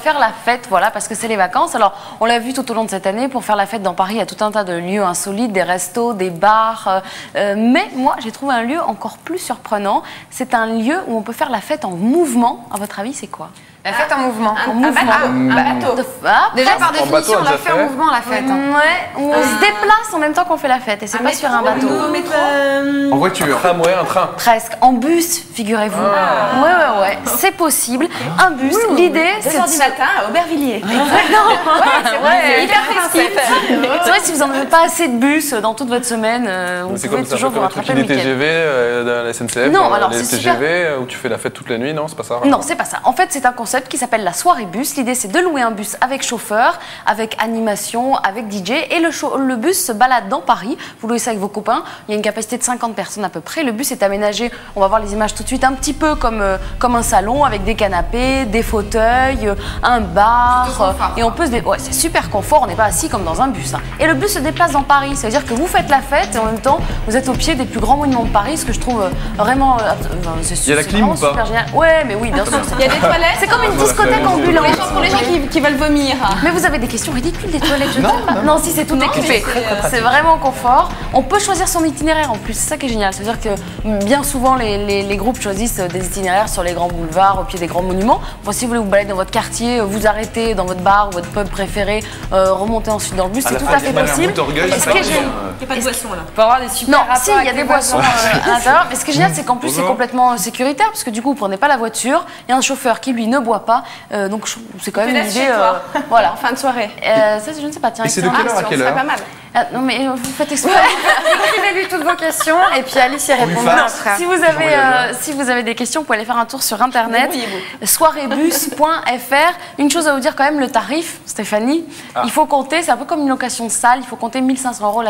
Faire la fête, voilà, parce que c'est les vacances. Alors, on l'a vu tout au long de cette année, pour faire la fête dans Paris, il y a tout un tas de lieux insolites, des restos, des bars. Mais moi, j'ai trouvé un lieu encore plus surprenant. C'est un lieu où on peut faire la fête en mouvement. À votre avis, c'est quoi? La fête en mouvement. Un bateau. Déjà, par définition, on la fait en mouvement la fête. Ouais, où on se déplace en même temps qu'on fait la fête. Et c'est pas sur un bateau. En voiture. Un tramway, un train. Presque. En bus, figurez-vous. Ouais. C'est possible. Un bus. L'idée, c'est 2h du matin à Aubervilliers. c'est vrai. C'est hyper festif. C'est vrai que si vous n'en avez pas assez de bus dans toute votre semaine, vous C'est pouvez comme ça, toujours vous comme un truc rattraper le des week-end. TGV dans la SNCF. Non, alors les c'est TGV où tu fais la fête toute la nuit, non, c'est pas ça? Non, c'est pas ça. En fait, c'est un concept qui s'appelle la soirée bus. L'idée, c'est de louer un bus avec chauffeur, avec animation, avec DJ. Et le bus se balade dans Paris. Vous louez ça avec vos copains. Il y a une capacité de 50 personnes à peu près. Le bus est aménagé, on va voir les images tout de suite, un petit peu comme un salon avec des canapés, des fauteuils, un bar. Et on peut se ouais, c'est super confort. On n'est pas assis comme dans un bus. Hein. Et le bus se déplace dans Paris. Ça veut dire que vous faites la fête et en même temps, vous êtes au pied des plus grands monuments de Paris, ce que je trouve vraiment. Il y a la clim ou pas? Super génial. Ouais, mais oui, bien sûr. Il y a des toilettes. C'est comme une discothèque ambulante. Pour les gens qui veulent vomir. Mais vous avez des questions ridicules des toilettes, je t'aime. Non, si c'est tout équipé. C'est vraiment confort. On peut choisir son itinéraire en plus, c'est ça qui est génial. C'est-à-dire que bien souvent les groupes choisissent des itinéraires sur les grands boulevards, au pied des grands monuments. Bon, si vous voulez vous balader dans votre quartier, vous arrêter dans votre bar ou votre pub préféré, remonter ensuite dans le bus, c'est tout à fait possible. Il n'y a pas de boisson là. On peut avoir des super Non, rapports si, il y a avec des les boissons voisins. à l'intérieur. Mais ce qui est génial, c'est qu'en plus, c'est complètement sécuritaire, parce que du coup, vous prenez pas la voiture. Il y a un chauffeur qui, lui, ne boit pas. Donc, c'est quand même une idée. Voilà. En fin de soirée. Ça, je ne sais pas. Tiens, Et c'est de quelle heure à quelle C'est heure? pas mal. non, mais vous faites exprès. Écrivez-lui toutes vos questions et puis Alice y répondra après. Si vous avez des questions, vous pouvez aller faire un tour sur internet, soireebus.fr. Une chose à vous dire quand même, le tarif, Stéphanie, il faut compter, c'est un peu comme une location de salle, il faut compter 1 500 € la